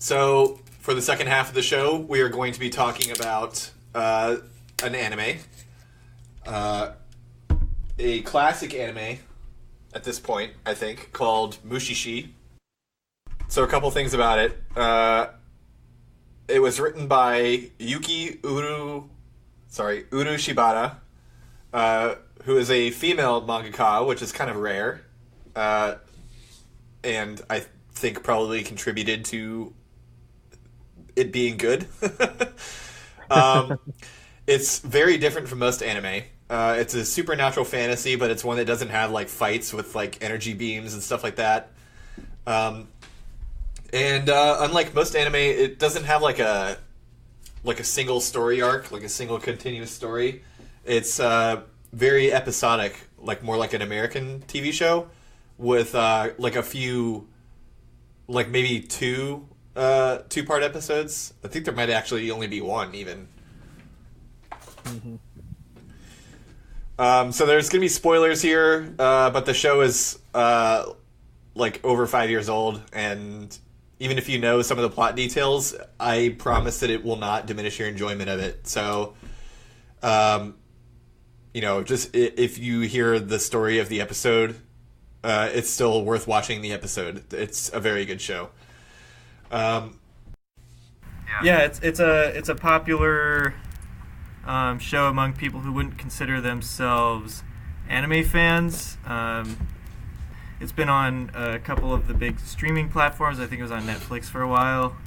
So, for the second half of the show, we are going to be talking about an anime. A classic anime at this point, I think, called Mushi. So, a couple things about it. It was written by Uru Shibata, who is a female mangaka, which is kind of rare. And I think probably contributed to it being good. It's very different from most anime. It's a supernatural fantasy, but it's one that doesn't have like fights with like energy beams and stuff like that. And unlike most anime, it doesn't have like a single story arc, like a single continuous story. It's very episodic, like more like an American TV show with like a few, like maybe two-part episodes. I think there might actually only be one, even. So there's gonna be spoilers here, but the show is like over 5 years old, and even if you know some of the plot details, I promise that it will not diminish your enjoyment of it. So, just if you hear the story of the episode, it's still worth watching the episode. It's a very good show. It's a popular show among people who wouldn't consider themselves anime fans. It's been on a couple of the big streaming platforms. I think it was on Netflix for a while.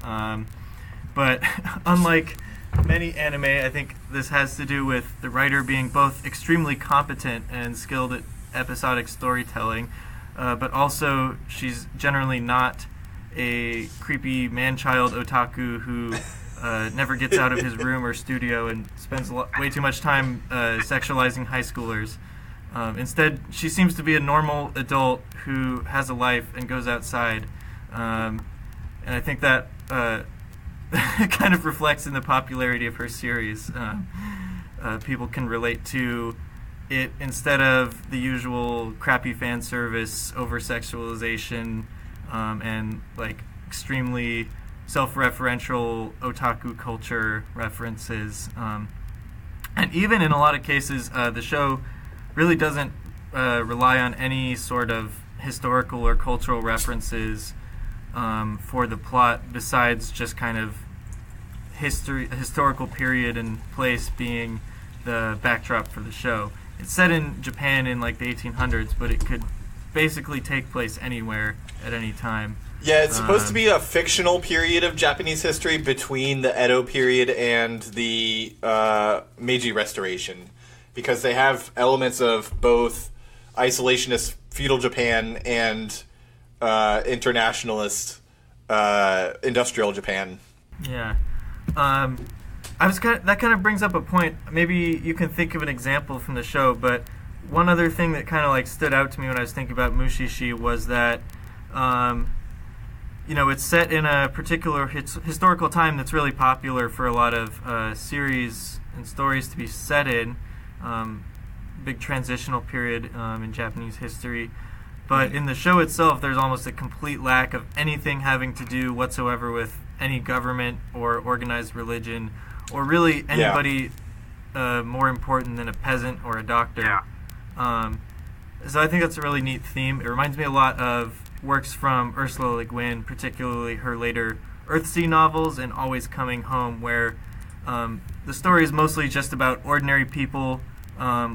But unlike many anime, I think this has to do with the writer being both extremely competent and skilled at episodic storytelling, but also she's generally not a creepy man-child otaku who never gets out of his room or studio and spends way too much time sexualizing high schoolers. Instead, she seems to be a normal adult who has a life and goes outside. And I think that kind of reflects in the popularity of her series. People can relate to it instead of the usual crappy fan service, over-sexualization, and like extremely self-referential otaku culture references. And even in a lot of cases, the show really doesn't rely on any sort of historical or cultural references for the plot, besides just kind of historical period and place being the backdrop for the show. It's set in Japan in like the 1800s, but it could basically take place anywhere at any time. Yeah, it's supposed to be a fictional period of Japanese history between the Edo period and the Meiji Restoration, because they have elements of both isolationist feudal Japan and internationalist industrial Japan. Yeah. That kind of brings up a point. Maybe you can think of an example from the show, but one other thing that kind of like stood out to me when I was thinking about Mushishi was that it's set in a particular historical time that's really popular for a lot of series and stories to be set in. Big transitional period in Japanese history. But in the show itself, there's almost a complete lack of anything having to do whatsoever with any government or organized religion, or really anybody more important than a peasant or a doctor. So I think that's a really neat theme. It reminds me a lot of works from Ursula Le Guin, particularly her later Earthsea novels and Always Coming Home, where the story is mostly just about ordinary people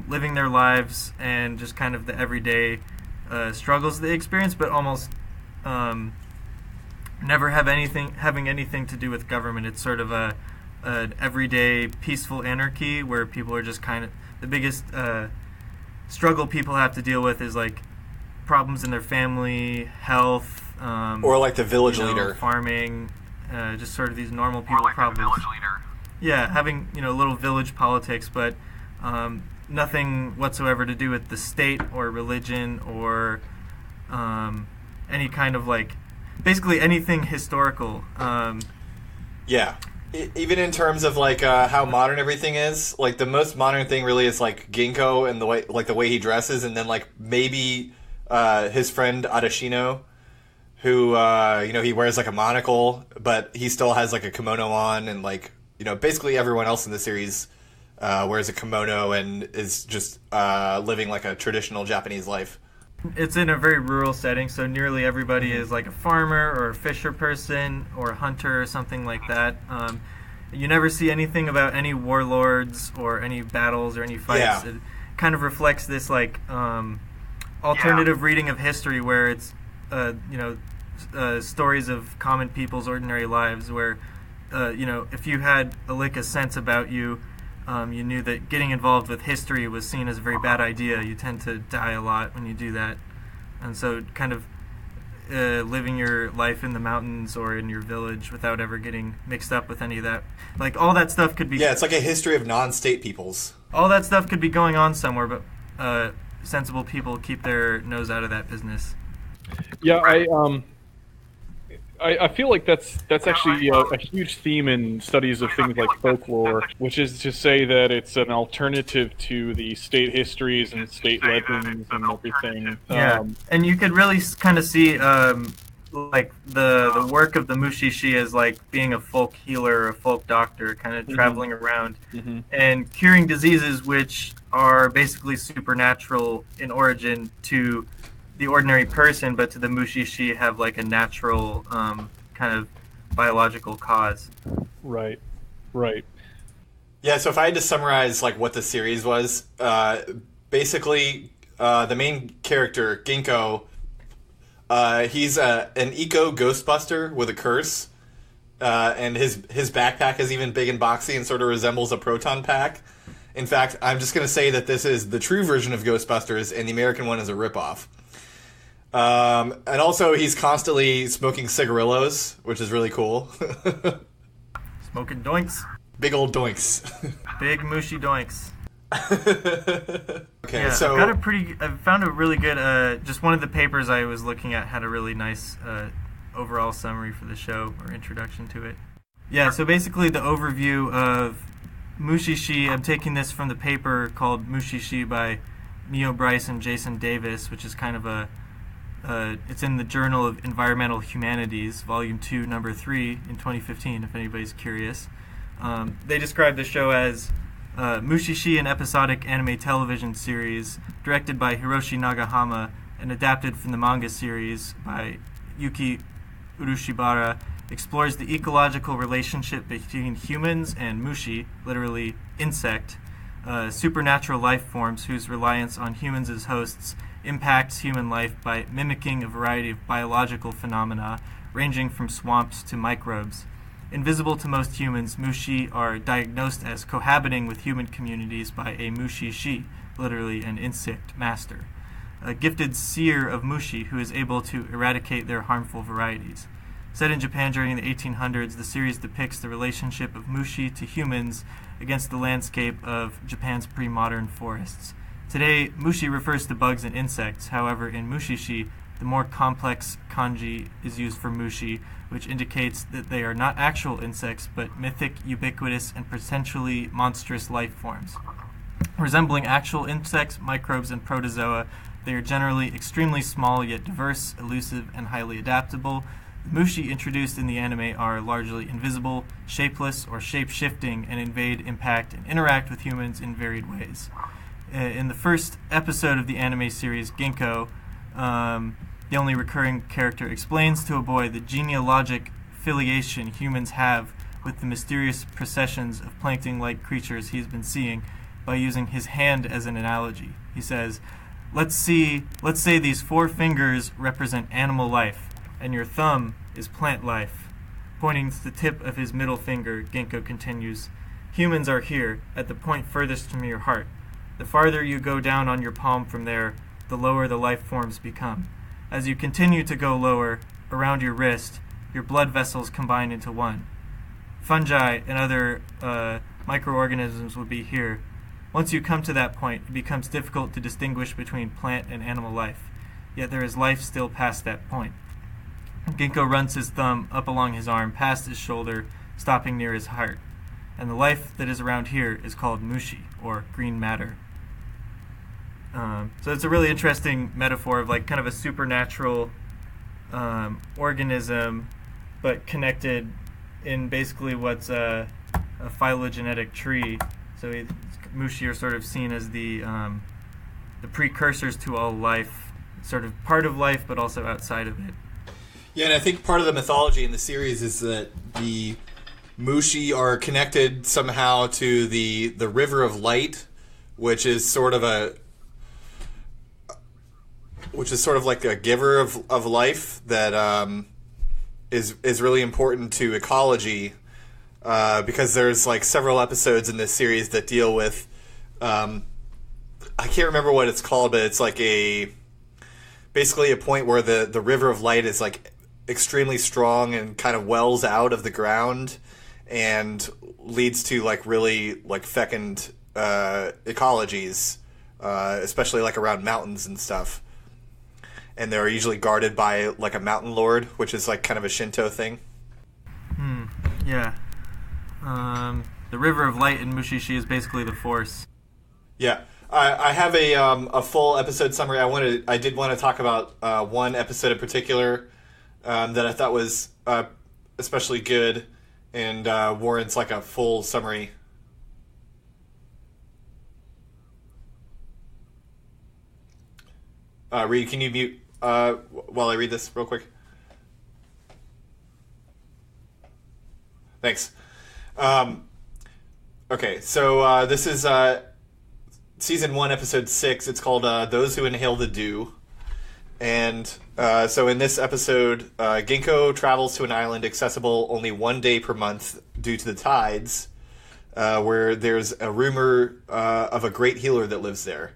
living their lives and just kind of the everyday struggles they experience, but almost never having anything to do with government. It's sort of an everyday peaceful anarchy where people are just kind of, the biggest struggle people have to deal with is like problems in their family, health, or like the village leader, farming, just sort of these normal people problems. The village leader. Yeah, having little village politics, but nothing whatsoever to do with the state or religion or any kind of like, basically anything historical. Even in terms of like how modern everything is, like the most modern thing really is like Ginkgo and the way he dresses, and then like maybe his friend Adashino, who he wears like a monocle, but he still has like a kimono on, and like basically everyone else in the series wears a kimono and is just living like a traditional Japanese life. It's in a very rural setting, so nearly everybody is like a farmer or a fisher person or a hunter or something like that. You never see anything about any warlords or any battles or any fights. Yeah. It kind of reflects this like alternative reading of history where it's stories of common people's ordinary lives where if you had a lick of sense about you, you knew that getting involved with history was seen as a very bad idea. You tend to die a lot when you do that. And so kind of living your life in the mountains or in your village without ever getting mixed up with any of that. Like, all that stuff could be... Yeah, it's like a history of non-state peoples. All that stuff could be going on somewhere, but sensible people keep their nose out of that business. Yeah, I feel like that's actually a huge theme in studies of things like folklore, which is to say that it's an alternative to the state histories and state legends and everything. Yeah, and you could really kind of see like the work of the Mushi as like being a folk healer or a folk doctor, kind of traveling around and curing diseases which are basically supernatural in origin to the ordinary person, but to the Mushi have like a natural kind of biological cause. Right. Yeah, so if I had to summarize like what the series was, basically the main character, Ginkgo, he's an eco ghostbuster with a curse, and his backpack is even big and boxy and sort of resembles a proton pack. In fact, I'm just going to say that this is the true version of Ghostbusters, and the American one is a ripoff. And also, he's constantly smoking cigarillos, which is really cool. Smoking doinks. Big old doinks. Big Mushi doinks. Okay, yeah, so I found a really good. Just one of the papers I was looking at had a really nice overall summary for the show or introduction to it. Yeah, so basically the overview of Mushi. I'm taking this from the paper called Mushi by Mio Bryce and Jason Davis, which is kind of it's in the Journal of Environmental Humanities, Volume 2, Number 3, in 2015, if anybody's curious. They describe the show as Mushi, an episodic anime television series directed by Hiroshi Nagahama and adapted from the manga series by Yuki Urushibara, explores the ecological relationship between humans and Mushi, literally insect, supernatural life forms whose reliance on humans as hosts impacts human life by mimicking a variety of biological phenomena ranging from swamps to microbes. Invisible to most humans, Mushi are diagnosed as cohabiting with human communities by a Mushi, literally an insect master, a gifted seer of Mushi who is able to eradicate their harmful varieties. Set in Japan during the 1800s, the series depicts the relationship of Mushi to humans against the landscape of Japan's pre-modern forests. Today, Mushi refers to bugs and insects. However, in Mushishi, the more complex kanji is used for Mushi, which indicates that they are not actual insects, but mythic, ubiquitous, and potentially monstrous life forms. Resembling actual insects, microbes, and protozoa, they are generally extremely small yet diverse, elusive, and highly adaptable. The Mushi introduced in the anime are largely invisible, shapeless, or shape-shifting, and invade, impact, and interact with humans in varied ways. In the first episode of the anime series, Ginkgo, the only recurring character, explains to a boy the genealogic affiliation humans have with the mysterious processions of plankton-like creatures he's been seeing by using his hand as an analogy. He says, let's say these 4 fingers represent animal life, and your thumb is plant life. Pointing to the tip of his middle finger, Ginkgo continues, humans are here, at the point furthest from your heart. The farther you go down on your palm from there, the lower the life forms become. As you continue to go lower, around your wrist, your blood vessels combine into one. Fungi and other microorganisms would be here. Once you come to that point, it becomes difficult to distinguish between plant and animal life. Yet there is life still past that point. Ginkgo runs his thumb up along his arm, past his shoulder, stopping near his heart. And the life that is around here is called Mushi, or green matter. So it's a really interesting metaphor of like kind of a supernatural organism, but connected in basically what's a phylogenetic tree. So Mushi are sort of seen as the precursors to all life, sort of part of life, but also outside of it. Yeah, and I think part of the mythology in the series is that the Mushi are connected somehow to the River of Light, which is sort of like a giver of life that is really important to ecology, because there's like several episodes in this series that deal with I can't remember what it's called, but it's like basically a point where the River of Light is like extremely strong and kind of wells out of the ground and leads to like really like fecund ecologies, especially like around mountains and stuff. And they're usually guarded by like a mountain lord, which is like kind of a Shinto thing. Yeah. The River of Light in Mushishi is basically the Force. Yeah. I have a full episode summary. I did want to talk about one episode in particular that I thought was especially good and warrants like a full summary. Reed, can you mute while I read this real quick? Thanks. Okay, so this is Season 1, Episode 6. It's called Those Who Inhale the Dew. And so in this episode, Ginkgo travels to an island accessible only 1 day per month due to the tides, where there's a rumor of a great healer that lives there.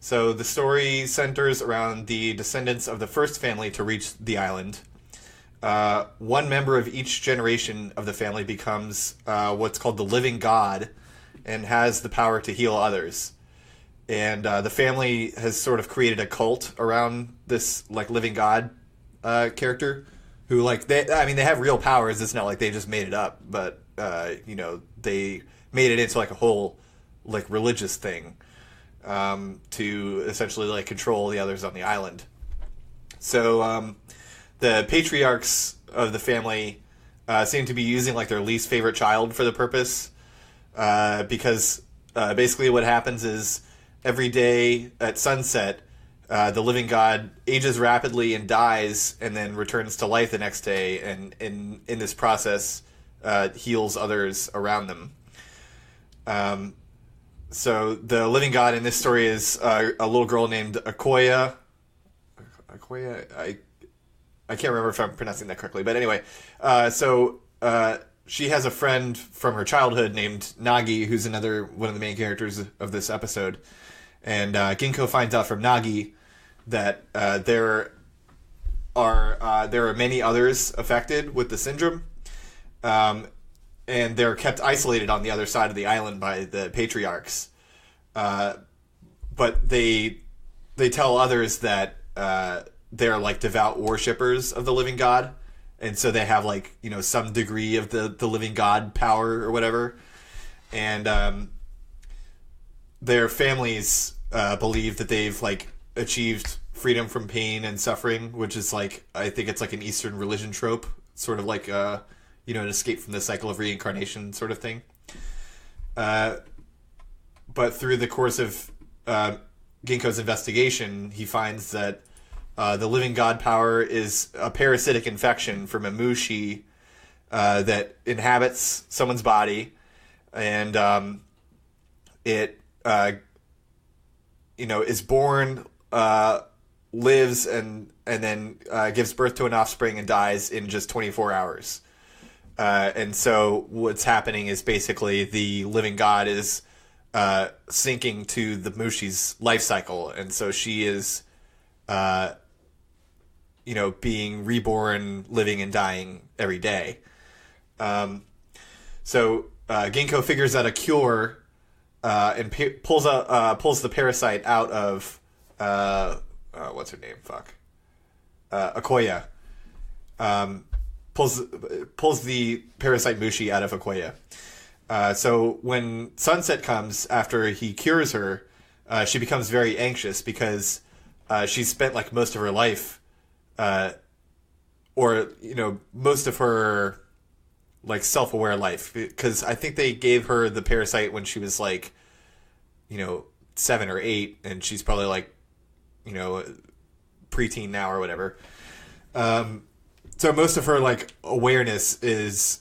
So the story centers around the descendants of the first family to reach the island. One member of each generation of the family becomes what's called the living god and has the power to heal others. And the family has sort of created a cult around this like living god character, who like they have real powers. It's not like they just made it up, but they made it into like a whole like religious thing to essentially like control the others on the island. So the patriarchs of the family seem to be using like their least favorite child for the purpose, because basically what happens is every day at sunset, the living god ages rapidly and dies, and then returns to life the next day, and in this process heals others around them. So the living god in this story is a little girl named Akoya. I can't remember if I'm pronouncing that correctly, but anyway, so she has a friend from her childhood named Nagi, who's another one of the main characters of this episode. And Ginkgo finds out from Nagi that there are many others affected with the syndrome, and they're kept isolated on the other side of the island by the patriarchs. But they tell others that they're like devout worshippers of the living god, and so they have like some degree of the living god power or whatever, and their families believe that they've like achieved freedom from pain and suffering, which is like, I think it's like an Eastern religion trope, sort of like an escape from the cycle of reincarnation sort of thing. But through the course of Ginkgo's investigation, he finds that the living god power is a parasitic infection from a Mushi that inhabits someone's body, and it is born, lives, and then gives birth to an offspring and dies in just 24 hours. And so what's happening is basically the living god is sinking to the Mushi's life cycle, and so she is being reborn, living and dying every day. So Ginkgo figures out a cure and pulls the parasite out of what's her name? Akoya. Pulls the parasite Mushi out of Akoya. So when sunset comes after he cures her, she becomes very anxious because she's spent like most of her life or most of her like self-aware life, because I think they gave her the parasite when she was like 7 or 8, and she's probably like preteen now or whatever. So most of her like awareness is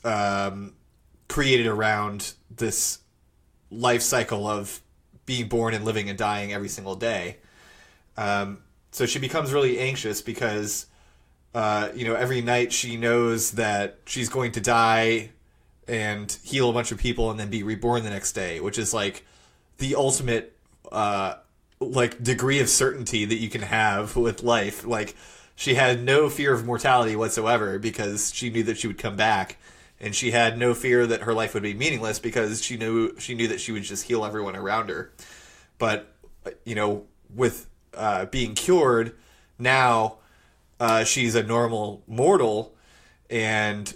created around this life cycle of being born and living and dying every single day. So she becomes really anxious because every night she knows that she's going to die and heal a bunch of people and then be reborn the next day, which is like the ultimate like degree of certainty that you can have with life. Like, she had no fear of mortality whatsoever because she knew that she would come back, and she had no fear that her life would be meaningless because she knew that she would just heal everyone around her. But with being cured, now she's a normal mortal, and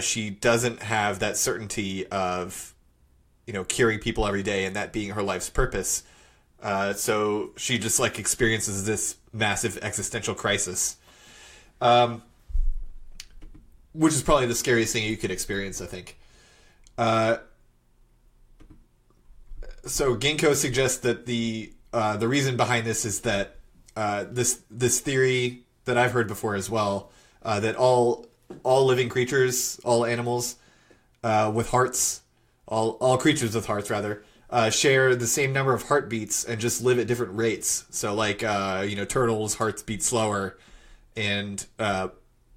she doesn't have that certainty of curing people every day and that being her life's purpose. So she just like experiences this massive existential crisis, which is probably the scariest thing you could experience, I think. So Ginkgo suggests that the reason behind this is that this theory that I've heard before as well, that all living creatures, all animals with hearts, all creatures with hearts rather, share the same number of heartbeats and just live at different rates. So like turtles' hearts beat slower, and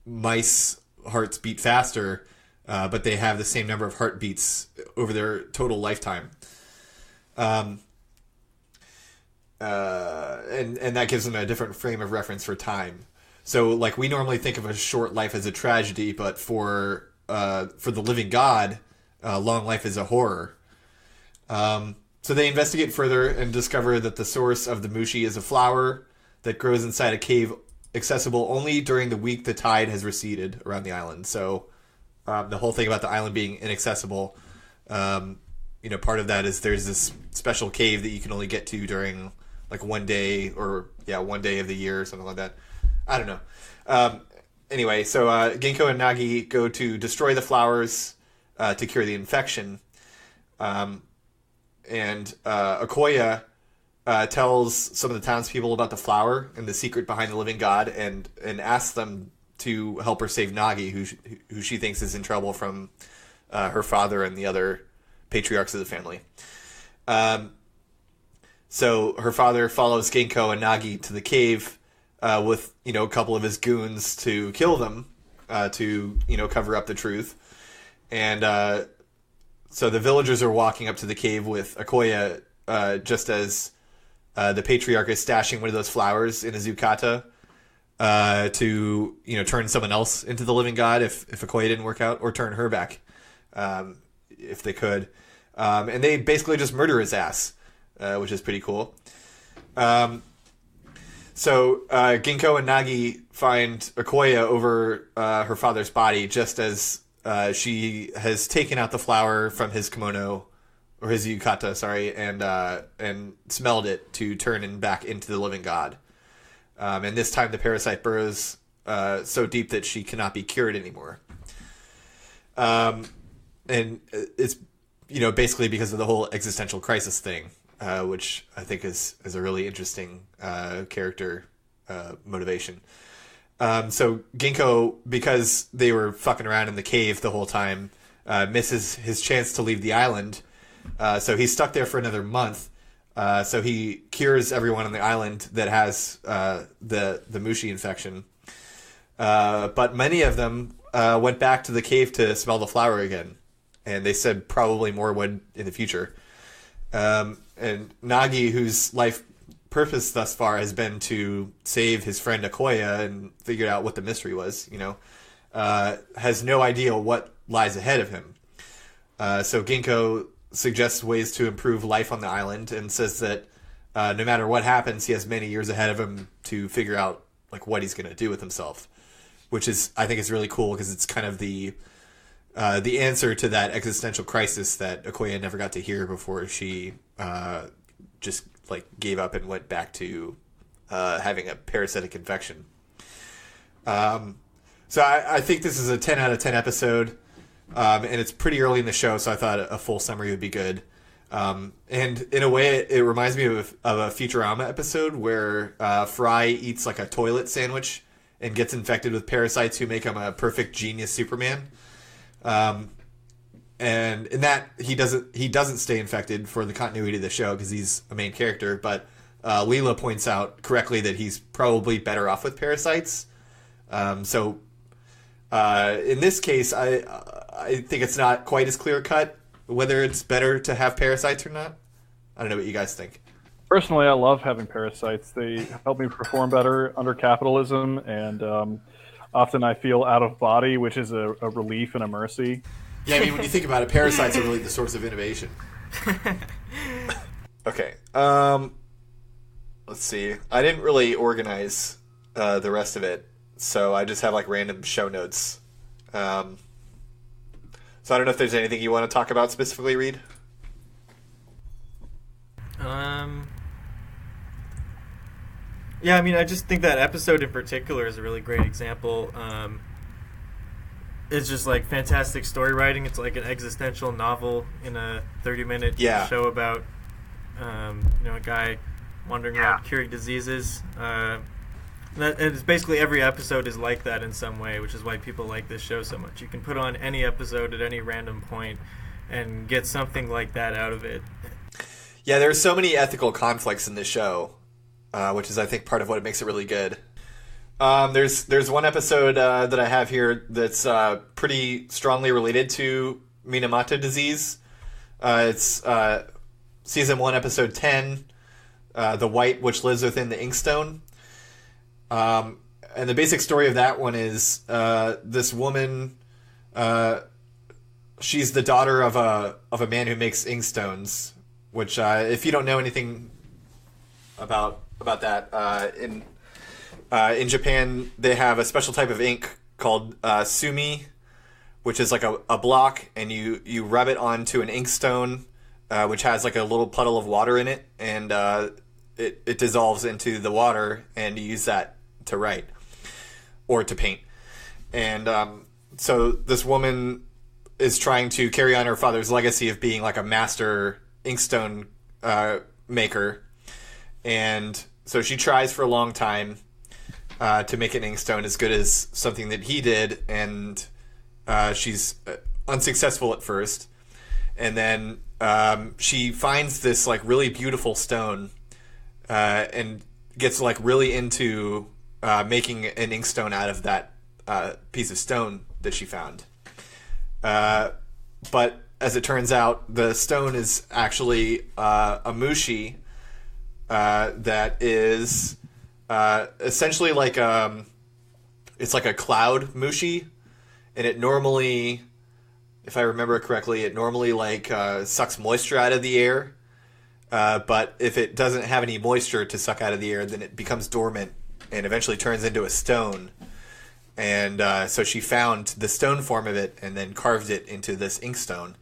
mice hearts beat faster, but they have the same number of heartbeats over their total lifetime. And that gives them a different frame of reference for time. So like we normally think of a short life as a tragedy, but for the living God, long life is a horror. So they investigate further and discover that the source of the Mushi is a flower that grows inside a cave accessible only during the week the tide has receded around the island. So the whole thing about the island being inaccessible, part of that is there's this special cave that you can only get to during like one day of the year or something like that. I don't know. Anyway, so Ginkgo and Nagi go to destroy the flowers to cure the infection. And Okoye tells some of the townspeople about the flower and the secret behind the living god, and asks them to help her save Nagi, who she thinks is in trouble from her father and the other patriarchs of the family. So her father follows Ginkgo and Nagi to the cave with a couple of his goons to kill them, to cover up the truth. And so the villagers are walking up to the cave with Okoye just as the patriarch is stashing one of those flowers in his yukata to turn someone else into the living god if Okoye didn't work out, or turn her back if they could. And they basically just murder his ass, which is pretty cool. So Ginkgo and Nagi find Okoye over her father's body just as she has taken out the flower from his kimono, or his yukata, sorry, and smelled it to turn him back into the living god. And this time the parasite burrows so deep that she cannot be cured anymore. And it's basically because of the whole existential crisis thing, which I think is a really interesting character motivation. So Ginkgo, because they were fucking around in the cave the whole time, misses his chance to leave the island. So he's stuck there for another month. So he cures everyone on the island that has the Mushi infection. But many of them went back to the cave to smell the flower again. And they said probably more would in the future. And Nagi, whose life purpose thus far has been to save his friend Okoye and figure out what the mystery was, has no idea what lies ahead of him. So Ginkgo suggests ways to improve life on the island and says that no matter what happens, he has many years ahead of him to figure out like what he's going to do with himself, which is, I think, is really cool because it's kind of the answer to that existential crisis that Okoye never got to hear before she just like gave up and went back to having a parasitic infection. So I think this is a 10 out of 10 episode, and it's pretty early in the show, so I thought a full summary would be good. And in a way, it reminds me of a Futurama episode where Fry eats like a toilet sandwich and gets infected with parasites who make him a perfect genius Superman. And in that, he doesn't stay infected for the continuity of the show because he's a main character, but Leela points out correctly that he's probably better off with parasites. So in this case, I think it's not quite as clear cut whether it's better to have parasites or not. I don't know what you guys think. Personally, I love having parasites. They help me perform better under capitalism, and often I feel out of body, which is a relief and a mercy. Yeah, I mean, when you think about it, parasites are really the source of innovation. Okay. Let's see. I didn't really organize the rest of it, so I just have like random show notes. So I don't know if there's anything you want to talk about specifically, Reed. Yeah, I mean, I just think that episode in particular is a really great example. It's just like fantastic story writing. It's like an existential novel in a 30-minute show about a guy wandering around curing diseases. And it's basically every episode is like that in some way, which is why people like this show so much. You can put on any episode at any random point and get something like that out of it. Yeah, there's so many ethical conflicts in this show, which is, I think, part of what makes it really good. There's one episode that I have here that's pretty strongly related to Minamoto disease. It's season 1, episode 10, The White Which Lives Within the Inkstone. And the basic story of that one is this woman, she's the daughter of a man who makes inkstones, which if you don't know anything about that, in Japan they have a special type of ink called sumi, which is like a block, and you rub it onto an inkstone, which has like a little puddle of water in it, and it dissolves into the water, and you use that to write or to paint. And so this woman is trying to carry on her father's legacy of being like a master inkstone maker, and so she tries for a long time to make an inkstone as good as something that he did, and she's unsuccessful at first, and then she finds this like really beautiful stone and gets like really into making an inkstone out of that piece of stone that she found. But as it turns out, the stone is actually a mushi that is essentially like it's like a cloud mushi, and it normally, if I remember correctly, it normally like sucks moisture out of the air. But if it doesn't have any moisture to suck out of the air, then it becomes dormant and eventually turns into a stone. And so she found the stone form of it and then carved it into this inkstone.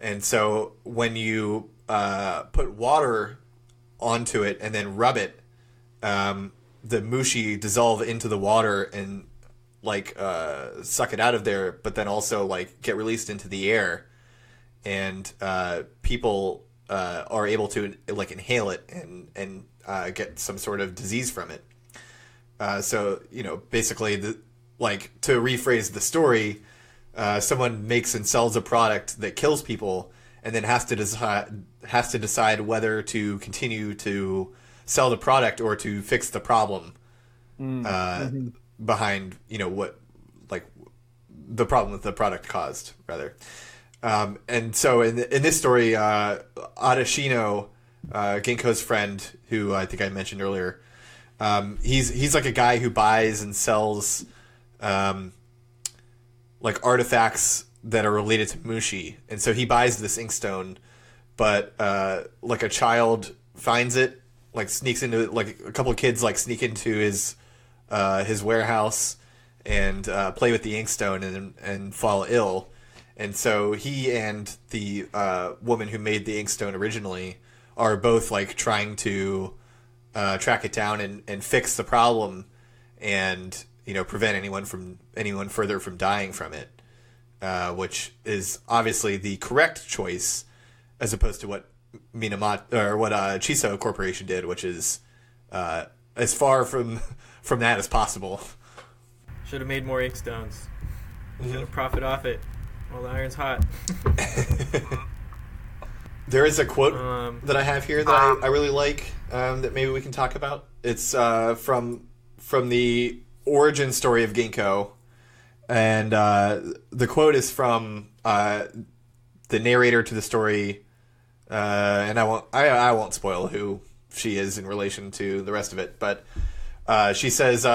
And so when you put water onto it and then rub it, the mushi dissolve into the water and like suck it out of there, but then also like get released into the air, and people are able to like inhale it and get some sort of disease from it. So basically, to rephrase the story, someone makes and sells a product that kills people, and then has to decide whether to continue to sell the product or to fix the problem behind what the problem that the product caused, rather. And so in this story, Adashino, Ginkgo's friend, who I think I mentioned earlier, he's like a guy who buys and sells like artifacts that are related to Mushi. And so he buys this inkstone, but like a child finds it, like sneaks into it, like a couple of kids like sneak into his warehouse and play with the inkstone and fall ill. And so he and the woman who made the inkstone originally are both like trying to track it down and fix the problem. And prevent anyone further from dying from it, which is obviously the correct choice, as opposed to what Chiso Corporation did, which is as far from that as possible. Should have made more ink stones. Should have profit off it while the iron's hot. There is a quote that I have here that I really like, that maybe we can talk about. It's from the origin story of Ginkgo, and the quote is from the narrator to the story, and I won't spoil who she is in relation to the rest of it, but she says,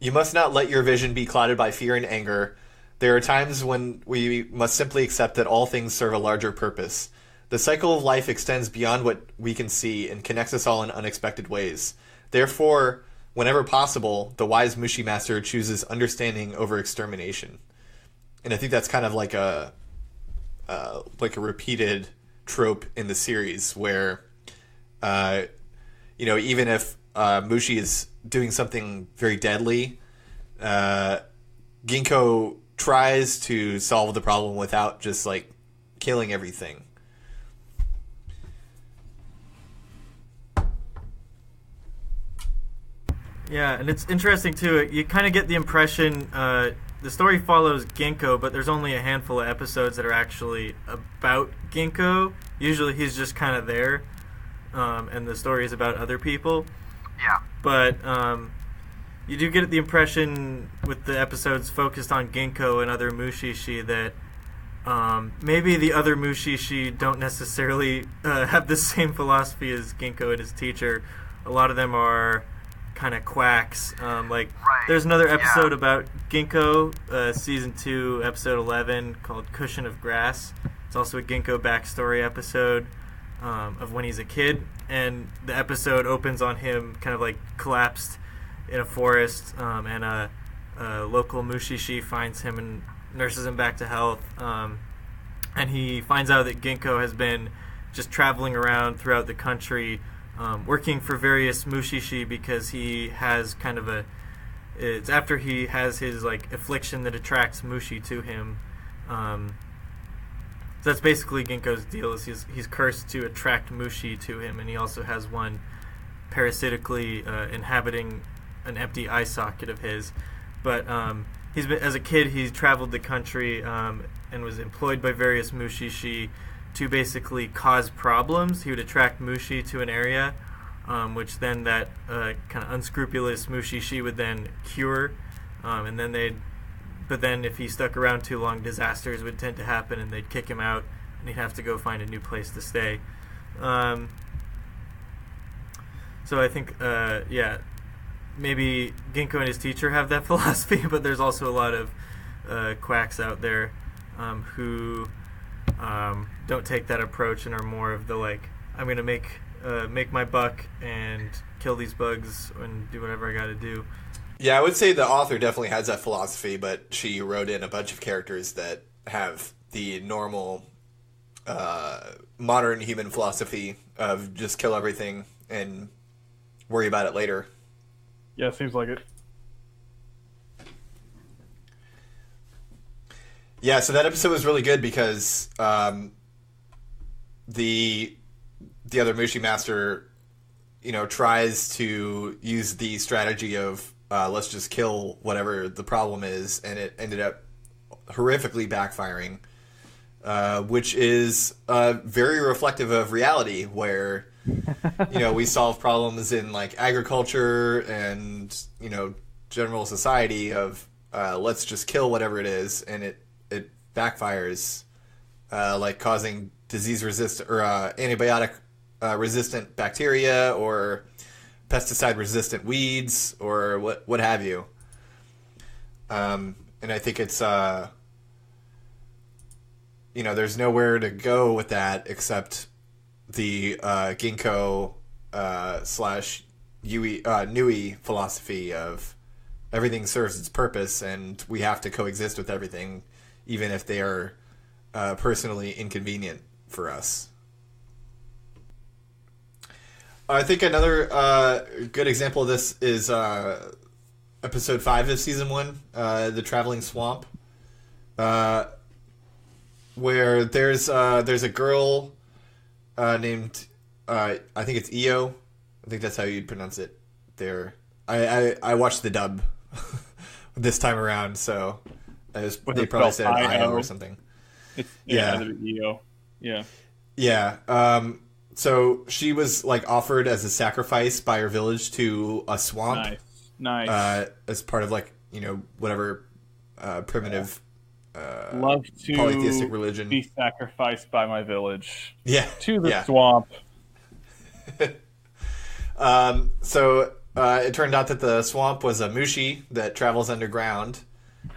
"You must not let your vision be clouded by fear and anger. There are times when we must simply accept that all things serve a larger purpose. The cycle of life extends beyond what we can see and connects us all in unexpected ways. Therefore, whenever possible, the wise Mushi master chooses understanding over extermination." And I think that's kind of like a repeated trope in the series, where even if Mushi is doing something very deadly, Ginkgo tries to solve the problem without just like killing everything. Yeah, and it's interesting too. You kind of get the impression the story follows Ginkgo, but there's only a handful of episodes that are actually about Ginkgo. Usually he's just kind of there, and the story is about other people. Yeah. But you do get the impression with the episodes focused on Ginkgo and other Mushishi that maybe the other Mushishi don't necessarily have the same philosophy as Ginkgo and his teacher. A lot of them are kind of quacks. There's another episode about Ginkgo, season 2, episode 11, called Cushion of Grass. It's also a Ginkgo backstory episode of when he's a kid, and the episode opens on him kind of like collapsed in a forest, and a local Mushishi finds him and nurses him back to health, and he finds out that Ginkgo has been just traveling around throughout the country, working for various Mushishi, because he has kind of it's after he has his like affliction that attracts Mushi to him. So that's basically Ginkgo's deal, is he's cursed to attract Mushi to him, and he also has one parasitically inhabiting an empty eye socket of his. But as a kid, he traveled the country and was employed by various Mushishi to basically cause problems. He would attract Mushi to an area, which then that kind of unscrupulous Mushishi would then cure, and then but then if he stuck around too long, disasters would tend to happen, and they'd kick him out, and he'd have to go find a new place to stay. So I think, maybe Ginkgo and his teacher have that philosophy, but there's also a lot of quacks out there who don't take that approach and are more of the like, I'm going to make my buck and kill these bugs and do whatever I got to do. Yeah, I would say the author definitely has that philosophy, but she wrote in a bunch of characters that have the normal modern human philosophy of just kill everything and worry about it later. Yeah, seems like it. Yeah, so that episode was really good because the other Mushi master, tries to use the strategy of let's just kill whatever the problem is, and it ended up horrifically backfiring, which is very reflective of reality, where we solve problems in like agriculture and general society of let's just kill whatever it is, and it backfires, like causing disease resistant or antibiotic resistant bacteria or pesticide resistant weeds or what have you. And I think it's there's nowhere to go with that except the Ginkgo / Nui philosophy of everything serves its purpose, and we have to coexist with everything, even if they are personally inconvenient for us. I think another good example of this is a episode 5 of season 1, the Traveling Swamp, where there's a girl named I think it's Io. I think that's how you'd pronounce it. There, I watched the dub this time around, so they probably said Io or something. EO. Yeah. Yeah. So she was like offered as a sacrifice by her village to a swamp. Nice. As part of like whatever primitive love to polytheistic religion. Be sacrificed by my village. Yeah. To the swamp. So it turned out that the swamp was a Mushi that travels underground.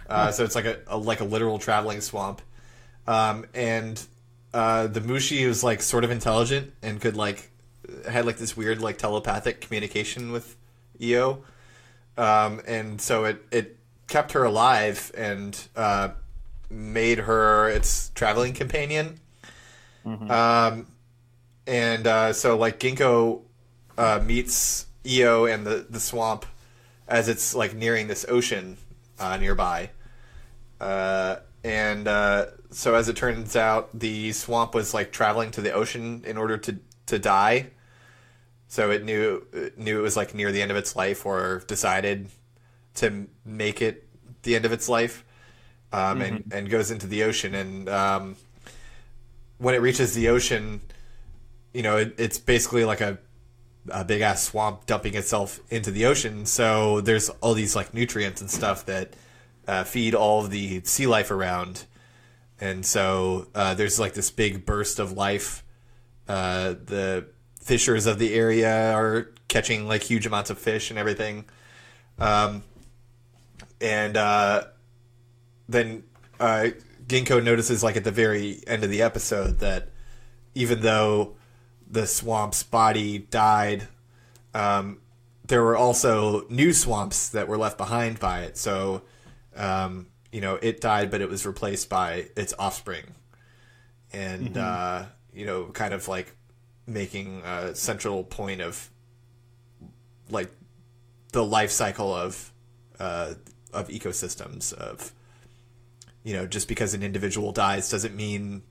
So it's like a literal traveling swamp. And the Mushi was like sort of intelligent and could had this weird like telepathic communication with Io. And so it kept her alive and made her its traveling companion. Mm-hmm. So like Ginkgo meets Io and the swamp as it's like nearing this ocean nearby. So as it turns out, the swamp was like traveling to the ocean in order to die. So it knew it was like near the end of its life, or decided to make it the end of its life, and goes into the ocean. And when it reaches the ocean, it's basically like a big ass swamp dumping itself into the ocean. So there's all these like nutrients and stuff that feed all of the sea life around. And so there's like this big burst of life. The fishers of the area are catching like huge amounts of fish and everything. Then Ginkgo notices like at the very end of the episode that even though the swamp's body died, there were also new swamps that were left behind by it. So it died, but it was replaced by its offspring. And, kind of like making a central point of like the life cycle of ecosystems of, just because an individual dies doesn't mean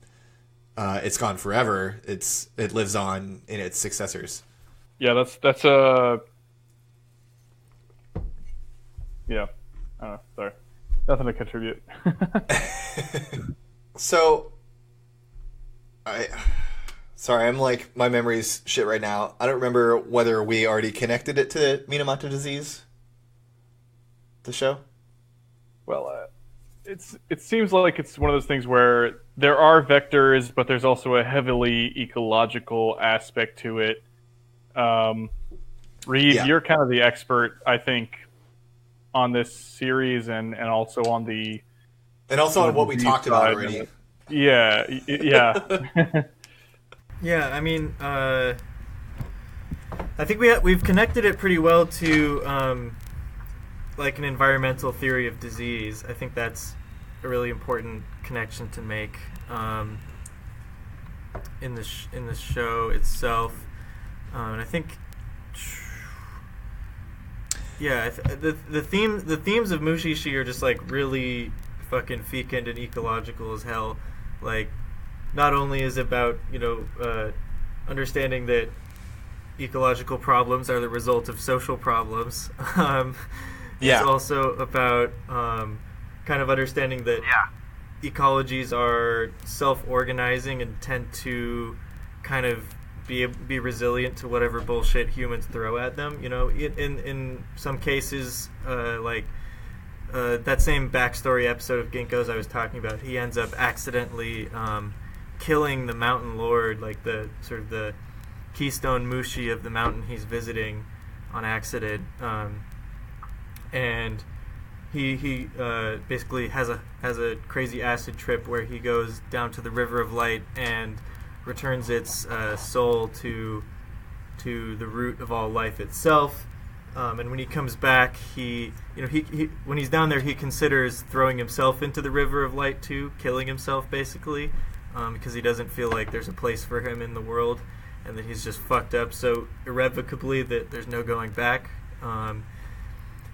it's gone forever. It lives on in its successors. Yeah, that's yeah. Sorry. Nothing to contribute. So, I'm like, my memory's shit right now. I don't remember whether we already connected it to Minamoto disease, the show. Well, it seems like it's one of those things where there are vectors, but there's also a heavily ecological aspect to it. Reed, you're kind of the expert, I think, on this series and also on the... And also on what we talked about already. Yeah. Yeah, I mean, I think we've connected it pretty well to like an environmental theory of disease. I think that's a really important connection to make in the show itself, and I think, the themes of Mushishi are just like really fucking fecund and ecological as hell. Like, not only is it about understanding that ecological problems are the result of social problems. It's also about kind of understanding that ecologies are self-organizing and tend to kind of be resilient to whatever bullshit humans throw at them. In some cases, that same backstory episode of Ginkgo's I was talking about, he ends up accidentally killing the mountain lord, like the sort of the keystone Mushi of the mountain he's visiting, on accident, and he basically has a crazy acid trip where he goes down to the River of Light and returns its soul to the root of all life itself. And when he comes back, he when he's down there, he considers throwing himself into the River of Light too, killing himself basically, because he doesn't feel like there's a place for him in the world, and that he's just fucked up so irrevocably that there's no going back.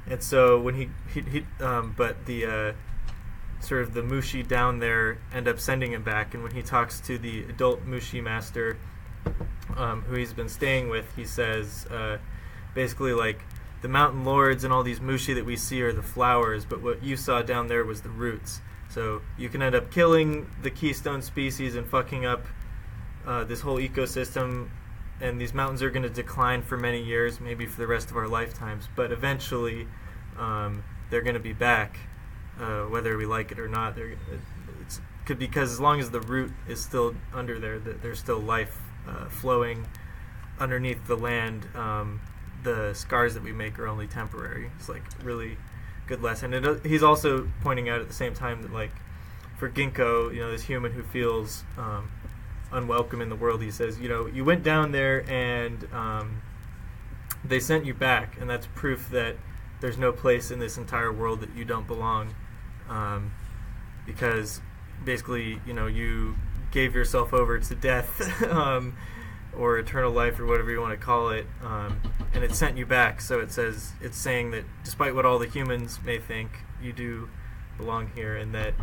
And so when but the sort of the Mushi down there end up sending him back. And when he talks to the adult Mushi master, who he's been staying with, he says basically like, the mountain lords and all these Mushi that we see are the flowers, but what you saw down there was the roots. So you can end up killing the keystone species and fucking up this whole ecosystem, and these mountains are going to decline for many years, maybe for the rest of our lifetimes, but eventually they're going to be back, whether we like it or not. It's because as long as the root is still under there, there's still life flowing underneath the land. The scars that we make are only temporary. It's like really good lesson. And he's also pointing out at the same time that, like, for Ginkgo, this human who feels unwelcome in the world, he says, you went down there and they sent you back, and that's proof that there's no place in this entire world that you don't belong, because basically, you gave yourself over to death, or eternal life, or whatever you want to call it, and it sent you back. So it's saying that despite what all the humans may think, you do belong here, and that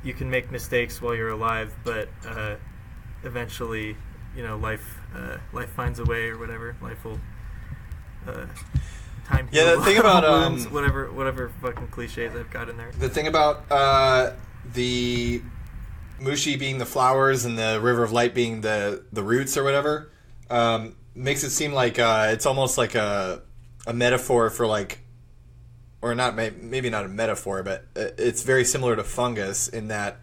you can make mistakes while you're alive, but eventually, life finds a way, or whatever. Life will time. Yeah, the thing about whatever fucking cliches I've got in there. The thing about the Mushi being the flowers and the River of Light being the roots or whatever, makes it seem like it's almost like a metaphor for, like, or not, maybe not a metaphor, but it's very similar to fungus in that,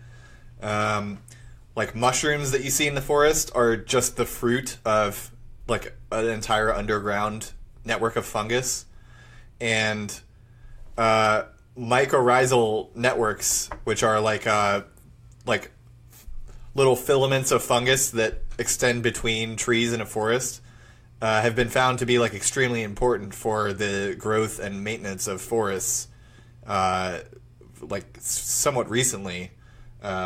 like, mushrooms that you see in the forest are just the fruit of, like, an entire underground network of fungus, and mycorrhizal networks, which are like little filaments of fungus that extend between trees in a forest, have been found to be, like, extremely important for the growth and maintenance of forests, like, somewhat recently,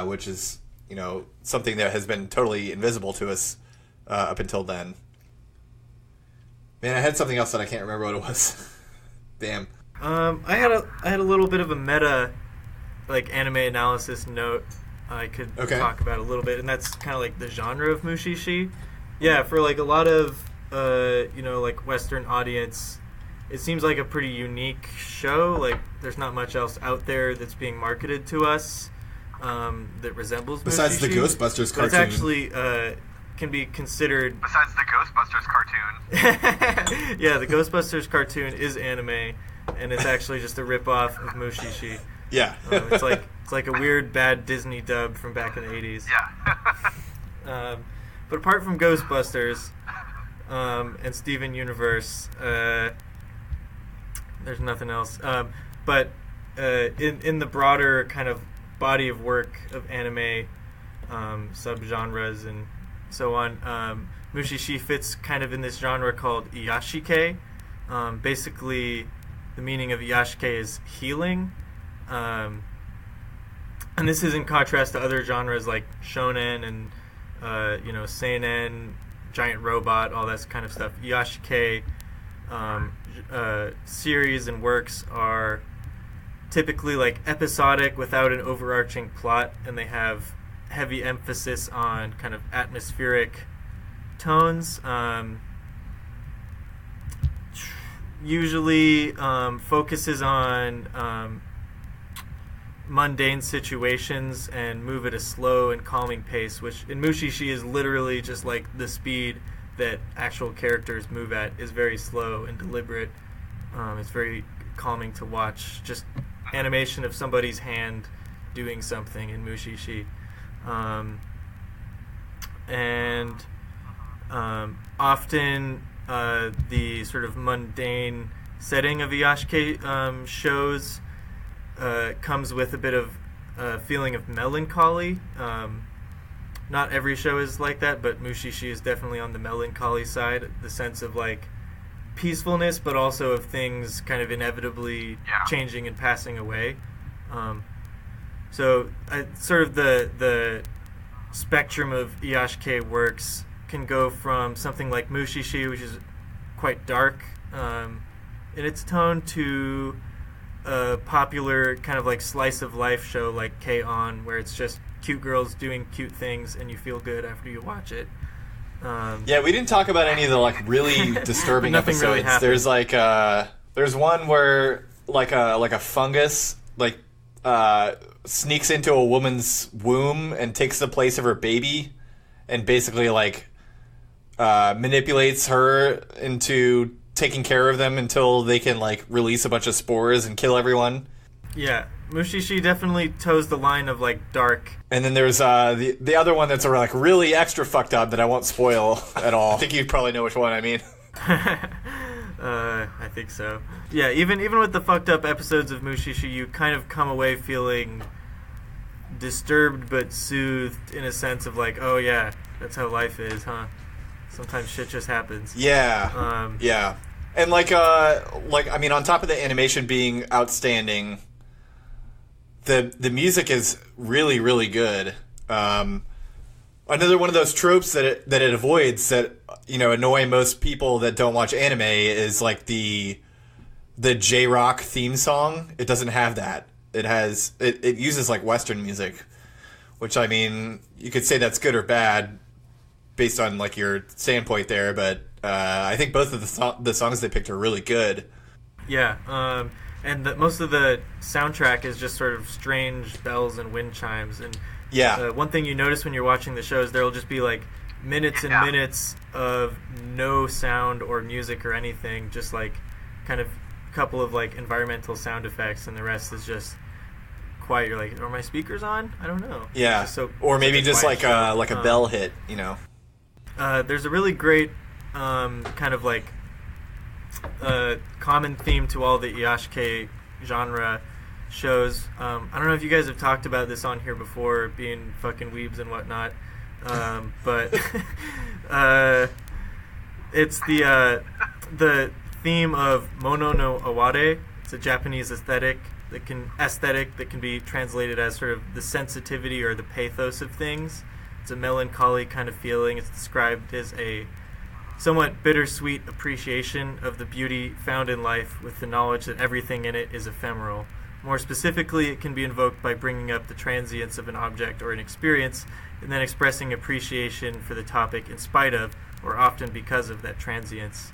which is, something that has been totally invisible to us up until then. Man, I had something else that I can't remember what it was. Damn. I had a little bit of a meta, like, anime analysis note I could talk about a little bit, and that's kind of like the genre of Mushishi. Yeah, for, like, a lot of like, Western audience, it seems like a pretty unique show. Like, there's not much else out there that's being marketed to us that resembles besides Mushishi. The Ghostbusters cartoon. It's actually can be considered. Besides the Ghostbusters cartoon. Yeah, the Ghostbusters cartoon is anime, and it's actually just a ripoff of Mushishi. Yeah. It's like a weird bad Disney dub from back in the 80s. Yeah. But apart from Ghostbusters and Steven Universe, there's nothing else. But in the broader kind of body of work of anime subgenres and so on, Mushishi fits kind of in this genre called Iyashike. Basically, the meaning of Iyashike is healing. And this is in contrast to other genres like shonen and seinen, giant robot, all that kind of stuff. Iyashike series and works are typically, like, episodic without an overarching plot, and they have heavy emphasis on kind of atmospheric tones. Usually focuses on mundane situations and move at a slow and calming pace, which in Mushishi is literally just like the speed that actual characters move at is very slow and deliberate. It's very calming to watch. Just animation of somebody's hand doing something in Mushishi. Often the sort of mundane setting of Iyashike shows comes with a bit of feeling of melancholy. Not every show is like that, but Mushishi is definitely on the melancholy side, the sense of, like, peacefulness, but also of things kind of inevitably changing and passing away. So sort of the spectrum of Iyashike works can go from something like Mushishi, which is quite dark, in its tone to a popular kind of like slice of life show like K-On!, where it's just cute girls doing cute things and you feel good after you watch it. Yeah, we didn't talk about any of the like really disturbing Nothing episodes. really happened. There's like there's one where like a fungus like sneaks into a woman's womb and takes the place of her baby, and basically like manipulates her into taking care of them until they can like release a bunch of spores and kill everyone. Yeah, Mushishi definitely toes the line of like dark. And then there's the other one that's like really extra fucked up that I won't spoil at all. I think you probably know which one I mean. I think so. Yeah, even with the fucked up episodes of Mushishi, you kind of come away feeling disturbed but soothed in a sense of like, oh yeah, that's how life is, huh? Sometimes shit just happens. Yeah. Yeah. And like I mean, on top of the animation being outstanding, the music is really, really good. Another one of those tropes that it avoids that, you know, annoy most people that don't watch anime is like the J-rock theme song. It doesn't have that. It uses like Western music, which, I mean, you could say that's good or bad based on like your standpoint there, but I think both of the songs they picked are really good. Yeah, and most of the soundtrack is just sort of strange bells and wind chimes. And yeah, one thing you notice when you're watching the shows, there will just be like minutes and minutes of no sound or music or anything, just like kind of a couple of like environmental sound effects, and the rest is just quiet. You're like, are my speakers on? I don't know. Yeah, or maybe just like a bell hit, you know. There's a really great kind of like common theme to all the Iyashikei genre shows. I don't know if you guys have talked about this on here before, being fucking weebs and whatnot, but it's the theme of Mono no Aware. It's a Japanese aesthetic that can be translated as sort of the sensitivity or the pathos of things. It's a melancholy kind of feeling. It's described as a somewhat bittersweet appreciation of the beauty found in life with the knowledge that everything in it is ephemeral. More specifically, it can be invoked by bringing up the transience of an object or an experience and then expressing appreciation for the topic in spite of, or often because of, that transience.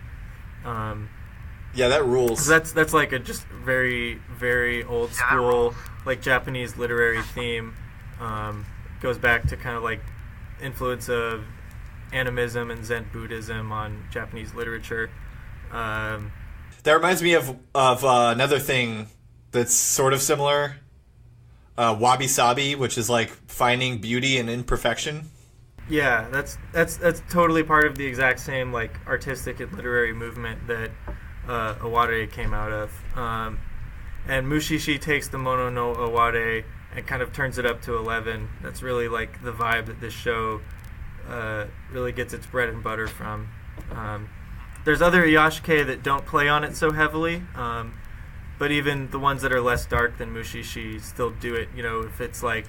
Yeah, that rules. So that's like a just very, very old school, like Japanese literary theme. Goes back to kind of like influence of animism and Zen Buddhism on Japanese literature. That reminds me of another thing that's sort of similar. Wabi Sabi, which is like finding beauty in imperfection. Yeah, that's totally part of the exact same like artistic and literary movement that Aware came out of. And Mushishi takes the Mono no Aware and kind of turns it up to 11. That's really like the vibe that this show really gets its bread and butter from. There's other Iyashikei that don't play on it so heavily, but even the ones that are less dark than Mushishi still do it. You know, if it's like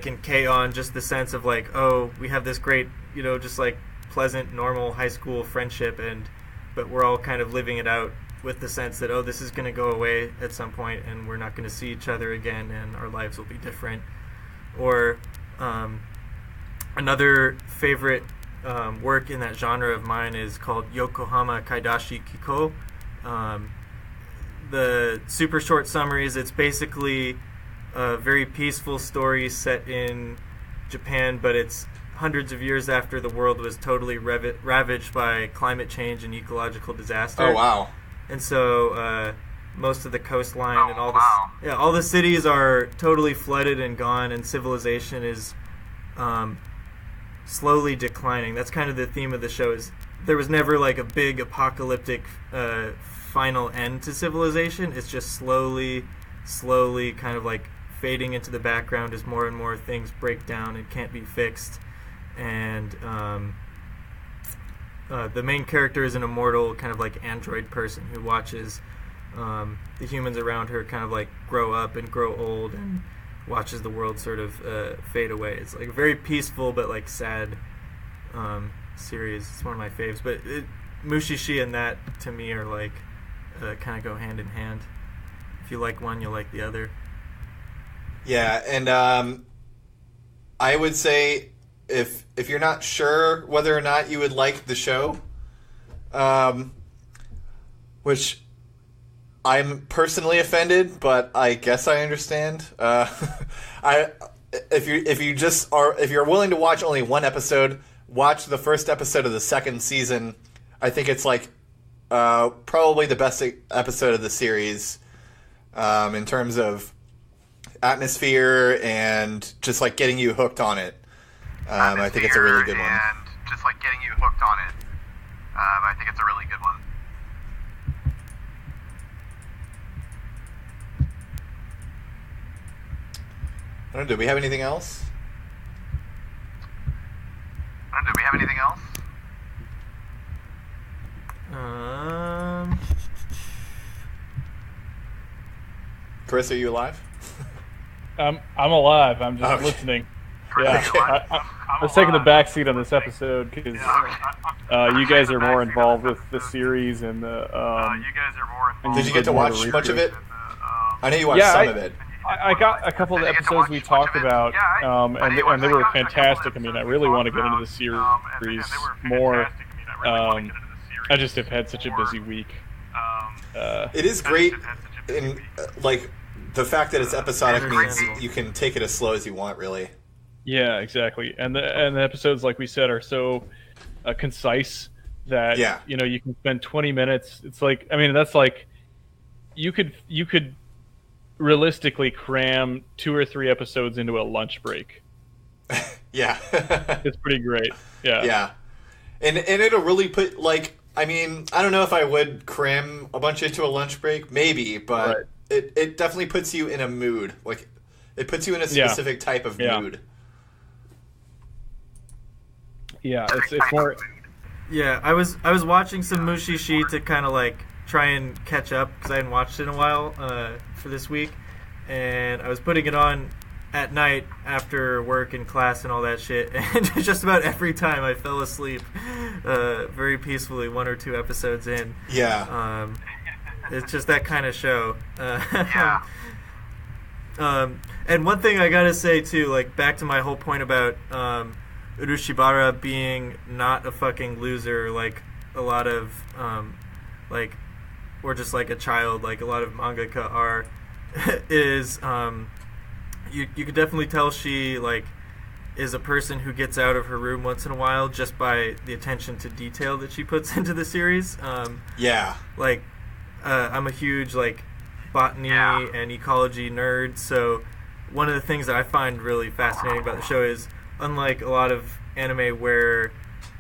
in K-On!, just the sense of like, oh, we have this great, you know, just like pleasant, normal high school friendship, but we're all kind of living it out with the sense that, oh, this is going to go away at some point and we're not going to see each other again and our lives will be different. Or another favorite work in that genre of mine is called Yokohama Kaidashi Kikou. The super short summary is it's basically a very peaceful story set in Japan, but it's hundreds of years after the world was totally ravaged by climate change and ecological disaster. Oh, wow. And so most of the coastline and all the cities are totally flooded and gone, and civilization is slowly declining. That's kind of the theme of the show. Is there was never like a big apocalyptic final end to civilization. It's just slowly kind of like fading into the background as more and more things break down and can't be fixed. And the main character is an immortal kind of like android person who watches the humans around her kind of like grow up and grow old and watches the world sort of fade away. It's like a very peaceful but like sad series. It's one of my faves. But Mushishi and that to me are like kind of go hand in hand. If you like one, you'll like the other. Yeah, and I would say if you're not sure whether or not you would like the show, which I'm personally offended, but I guess I understand. If you're willing to watch only one episode, watch the first episode of the second season. I think it's like probably the best episode of the series in terms of atmosphere and just like getting you hooked on it. I think it's a really good one. And just like getting you hooked on it. I think it's a really good one. I don't know, do we have anything else? Do we have anything else? Chris, are you alive? I'm alive. I'm just Okay. listening. Okay. Yeah, I was taking the back seat on this episode because you guys are more involved with the series and the. You guys are more involved. Did you get to more watch the much of it? research. I know you watched Yeah, some of it. I got a couple of the episodes we talked about, and they were fantastic. I mean, I really want to get into the series more. I just have had such a busy week. It is great, in like the fact that it's episodic means you can take it as slow as you want, really. Yeah, exactly. And the episodes, like we said, are so concise that you know you can spend 20 minutes. It's like, I mean, that's like you could realistically cram 2 or 3 episodes into a lunch break. Yeah. It's pretty great. Yeah. Yeah. And it'll really put, like, I mean, I don't know if I would cram a bunch into a lunch break, maybe, but it definitely puts you in a mood. Like, it puts you in a specific type of mood. Yeah, it's more. Yeah, I was watching some Mushi Shi to kind of like try and catch up because I hadn't watched it in a while for this week, and I was putting it on at night after work and class and all that shit, and just about every time I fell asleep very peacefully 1 or 2 episodes in. Yeah. It's just that kind of show. Yeah. And one thing I gotta say too, like back to my whole point about Urushibara being not a fucking loser, like a lot of like, or just like a child, like a lot of mangaka are, is you could definitely tell she like is a person who gets out of her room once in a while just by the attention to detail that she puts into the series. Yeah. Like I'm a huge like botany and ecology nerd, so one of the things that I find really fascinating about the show is, unlike a lot of anime where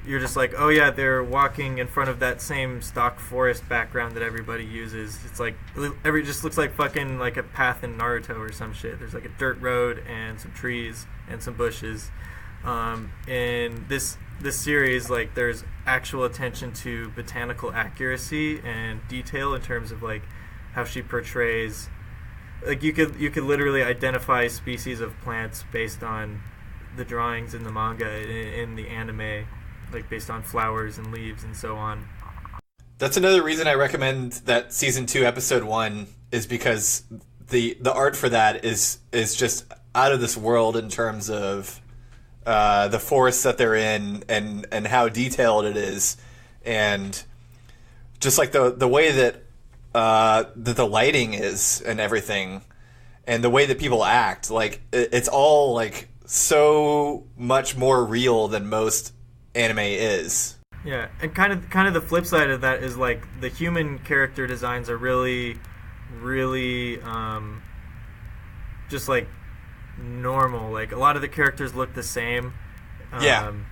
you're just like, oh yeah, they're walking in front of that same stock forest background that everybody uses. It's like it just looks like fucking like a path in Naruto or some shit. There's like a dirt road and some trees and some bushes. In this series, like there's actual attention to botanical accuracy and detail in terms of like how she portrays. Like you could literally identify species of plants based on the drawings in the manga in the anime, like based on flowers and leaves and so on. That's another reason I recommend that season 2 episode 1 is because the art for that is just out of this world in terms of the forests that they're in and how detailed it is, and just like the way that the lighting is and everything, and the way that people act, like it's all like so much more real than most anime is. Yeah, and kind of the flip side of that is like the human character designs are really just like normal. Like a lot of the characters look the same. And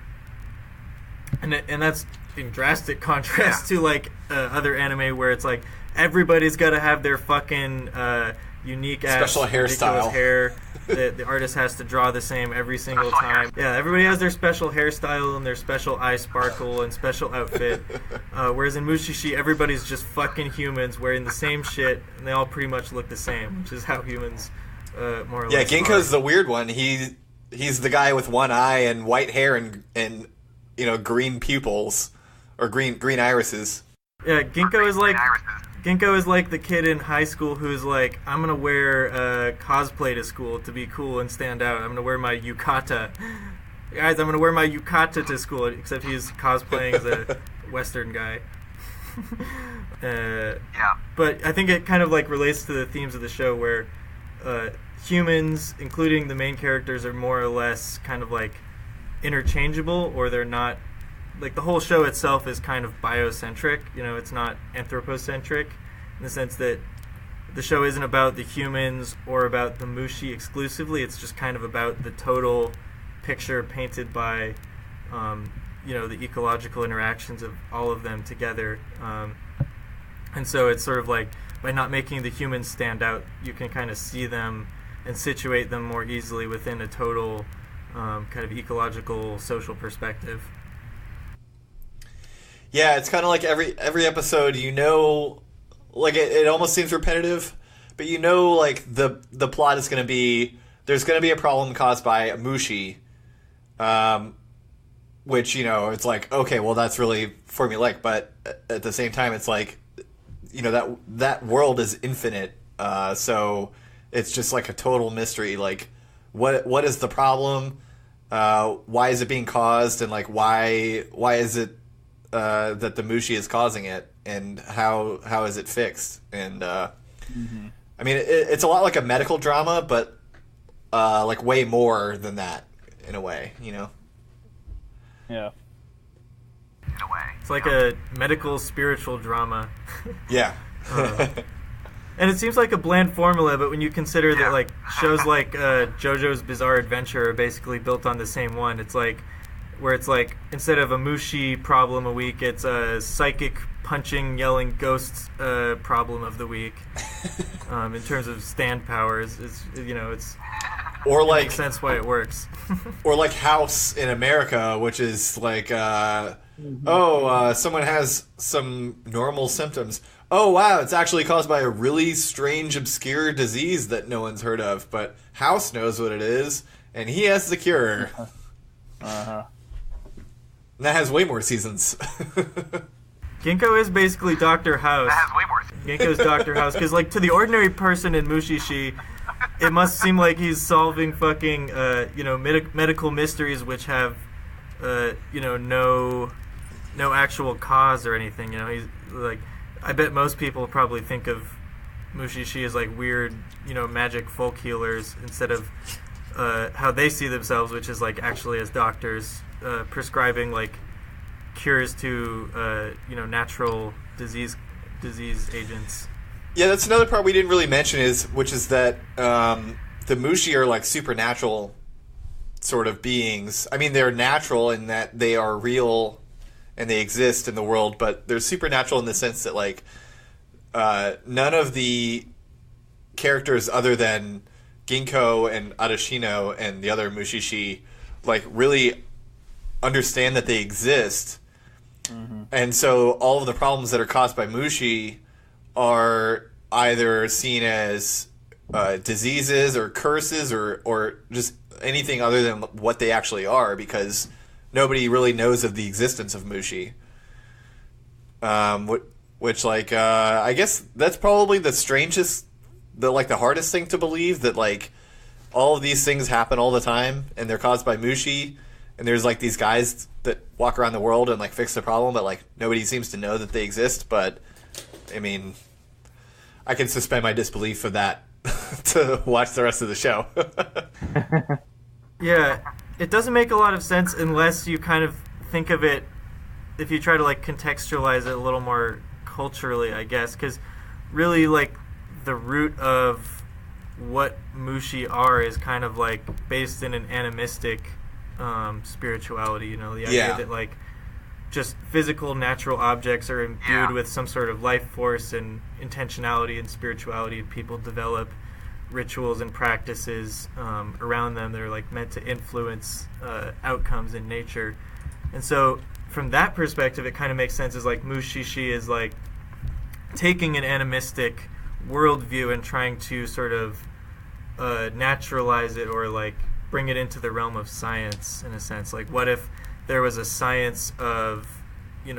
that's in drastic contrast to like other anime where it's like everybody's got to have their fucking unique ass special hairstyle. Hair. The artist has to draw the same every single time. Yeah, everybody has their special hairstyle and their special eye sparkle and special outfit. Whereas in Mushishi, everybody's just fucking humans wearing the same shit, and they all pretty much look the same, which is how humans more or less. Yeah, Ginkgo's the weird one. He's the guy with one eye and white hair and green pupils or green irises. Yeah, Ginkgo is like Ginkgo is like the kid in high school who's like, I'm gonna wear cosplay to school to be cool and stand out. I'm gonna wear my yukata. Guys, I'm gonna wear my yukata to school, except he's cosplaying as a Western guy. But I think it kind of like relates to the themes of the show where humans, including the main characters, are more or less kind of like interchangeable, or they're not. Like the whole show itself is kind of biocentric, it's not anthropocentric in the sense that the show isn't about the humans or about the Mushi exclusively. It's just kind of about the total picture painted by, the ecological interactions of all of them together. And so it's sort of like by not making the humans stand out, you can kind of see them and situate them more easily within a total kind of ecological, social perspective. Yeah, it's kind of like every episode, like it almost seems repetitive, but like the plot is going to be, there's going to be a problem caused by a Mushi, which, it's like, okay, well, that's really formulaic, but at the same time, it's like, that world is infinite, so it's just like a total mystery, like, what is the problem, why is it being caused, and like, why is it that the Mushi is causing it, and how is it fixed? And I mean, it's a lot like a medical drama, but like way more than that in a way, Yeah. In a way. It's like a medical spiritual drama. Yeah. And it seems like a bland formula, but when you consider that like shows like JoJo's Bizarre Adventure are basically built on the same one, it's like where it's like instead of a Mushi problem a week, it's a psychic punching, yelling ghosts problem of the week. In terms of stand powers, it's or like makes sense why it works. Or like House in America, which is like someone has some normal symptoms. Oh wow, it's actually caused by a really strange, obscure disease that no one's heard of, but House knows what it is, and he has the cure. And that has way more seasons. Ginkgo is basically Dr. House. That has way more seasons. Ginkgo's Dr. House, because like to the ordinary person in Mushishi, it must seem like he's solving fucking medical mysteries which have no actual cause or anything. He's like, I bet most people probably think of Mushishi as like weird magic folk healers instead of how they see themselves, which is like actually as doctors prescribing like cures to natural disease agents. Yeah, that's another part we didn't really mention which is that the Mushi are like supernatural sort of beings. I mean, they're natural in that they are real and they exist in the world, but they're supernatural in the sense that like none of the characters other than Ginkgo and Adashino and the other Mushishi like really understand that they exist. And so all of the problems that are caused by Mushi are either seen as diseases or curses or just anything other than what they actually are, because nobody really knows of the existence of Mushi. Which like I guess that's probably the strangest, the hardest thing to believe, that like all of these things happen all the time and they're caused by Mushi, and there's like these guys that walk around the world and like fix the problem, but like nobody seems to know that they exist. But I mean, I can suspend my disbelief for that to watch the rest of the show. Yeah, it doesn't make a lot of sense unless you kind of think of it, if you try to like contextualize it a little more culturally, I guess, because really like the root of what Mushi are is kind of like based in an animistic spirituality, the idea that like just physical natural objects are imbued with some sort of life force and intentionality and spirituality, and people develop rituals and practices around them that are like meant to influence outcomes in nature. And so from that perspective, it kind of makes sense as like Mushishi is like taking an animistic worldview and trying to sort of naturalize it, or like bring it into the realm of science in a sense. Like, what if there was a science of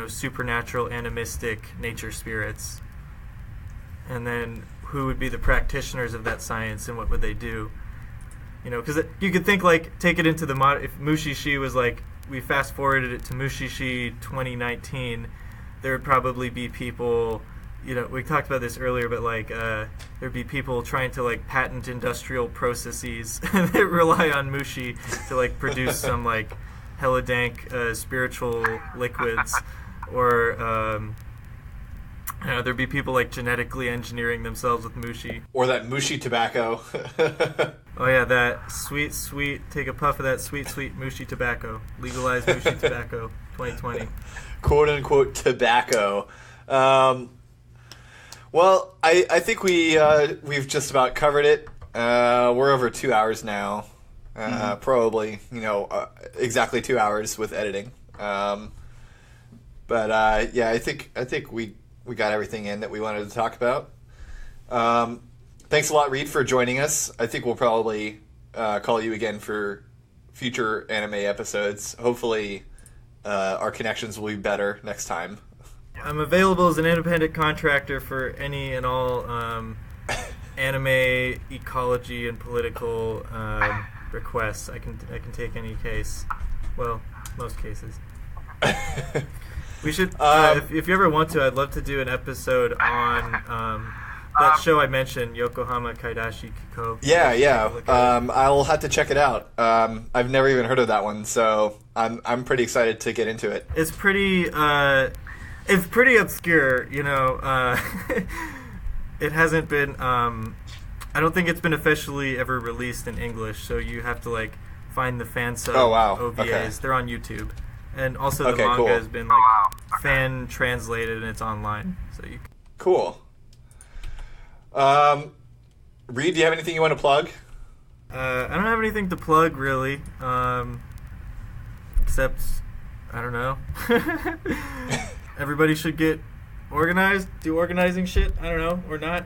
supernatural animistic nature spirits, and then who would be the practitioners of that science and what would they do? You know, because you could think like take it into the if Mushi was like we fast forwarded it to Mushi 2019, there would probably be people. You know, we talked about this earlier, but like there'd be people trying to like patent industrial processes that rely on Mushi to like produce some like hella dank spiritual liquids, or you know, there'd be people like genetically engineering themselves with Mushi. Or that Mushi tobacco. Oh yeah, that sweet, take a puff of that sweet Mushi tobacco. Legalize Mushi tobacco 2020. Quote unquote tobacco. Well, I think we've just about covered it. We're over 2 hours now. Probably, you know, exactly 2 hours with editing. But yeah, I think we got everything in that we wanted to talk about. Thanks a lot, Reed, for joining us. I think we'll probably call you again for future anime episodes. Hopefully, our connections will be better next time. I'm available as an independent contractor for any and all anime ecology and political requests. I can take any case. Well, most cases. We should, if you ever want to, I'd love to do an episode on that show I mentioned, Yokohama Kaidashi Kikou. Yeah. I'll have to check it out. I've never even heard of that one, so I'm pretty excited to get into it. It's pretty obscure, you know. It hasn't been. I don't think it's been officially ever released in English, so you have to like find the fan sub OVAs. Okay. They're on YouTube, and also the manga has been like fan translated and it's online. So you. Cool. Reed, do you have anything you want to plug? I don't have anything to plug really, except I don't know. Everybody should get organized, do organizing shit. I don't know, or not.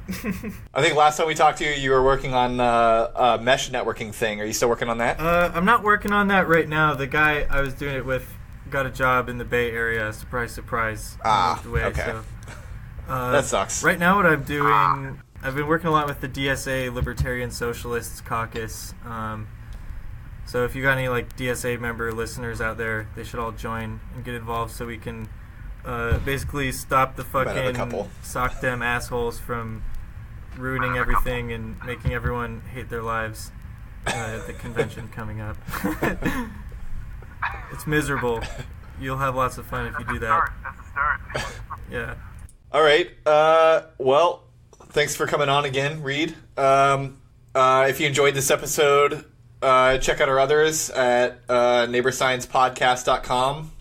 I think last time we talked to you, you were working on a mesh networking thing. Are you still working on that? I'm not working on that right now. The guy I was doing it with got a job in the Bay Area. Surprise, surprise. Moved away, okay. So, that sucks. Right now what I'm doing, I've been working a lot with the DSA, Libertarian Socialists Caucus. So if you got any like DSA member listeners out there, they should all join and get involved so we can basically stop the fucking sock them assholes from ruining everything and making everyone hate their lives at the convention coming up. It's miserable. You'll have lots of fun if you do that. That's a start. Yeah. All right. Well, thanks for coming on again, Reed. If you enjoyed this episode, check out our others at neighborsciencepodcast.com.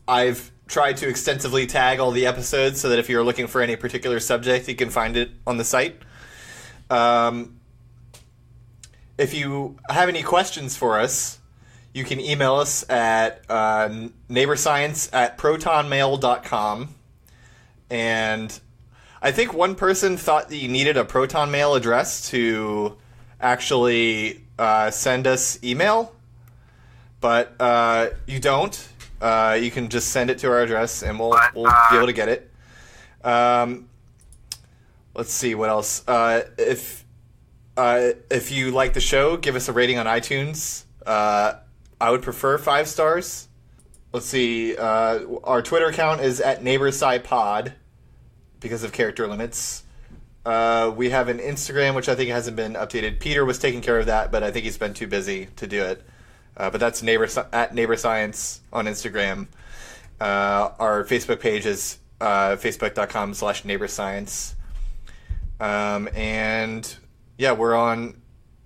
I've tried to extensively tag all the episodes so that if you're looking for any particular subject, you can find it on the site. If you have any questions for us, you can email us at neighborscience@protonmail.com. And I think one person thought that you needed a Proton Mail address to actually send us email, but you don't. You can just send it to our address, and we'll be able to get it. Let's see what else. If you like the show, give us a rating on iTunes. I would prefer 5 stars. Let's see. Our Twitter account is at NeighborsciPod because of character limits. We have an Instagram, which I think hasn't been updated. Peter was taking care of that, but I think he's been too busy to do it. But that's at NeighborScience on Instagram. Our Facebook page is facebook.com/NeighborScience. And yeah, we're on.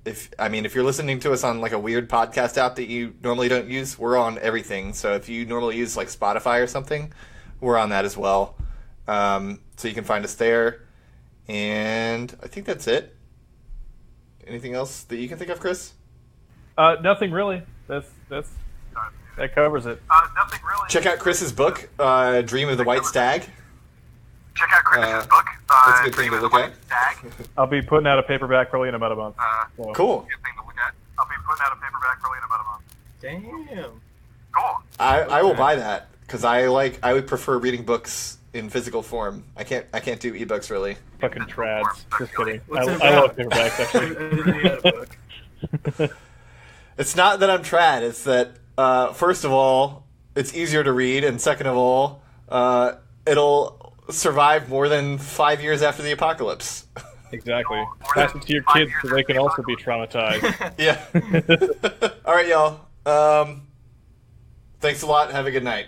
If you're listening to us on like a weird podcast app that you normally don't use, we're on everything. So if you normally use like Spotify or something, we're on that as well. So you can find us there. And I think that's it. Anything else that you can think of, Chris? Nothing really. That covers it. Nothing really. Check out Chris's book, Dream of the White Stag. Check out Chris's book. That's a good thing to look at. I'll be putting out a paperback probably in about a month. Cool. Good thing to look at. I'll be putting out a paperback probably in about a month. Damn. Cool. I will buy that because I would prefer reading books in physical form. I can't do ebooks really. Fucking trads. Just kidding. What's it I love about? paperbacks actually. I didn't know you had a book. It's not that I'm trad. It's that first of all, it's easier to read, and second of all, it'll survive more than 5 years after the apocalypse. Exactly. Pass it to your kids so they can also be traumatized. Yeah. All right, y'all. Thanks a lot. Have a good night.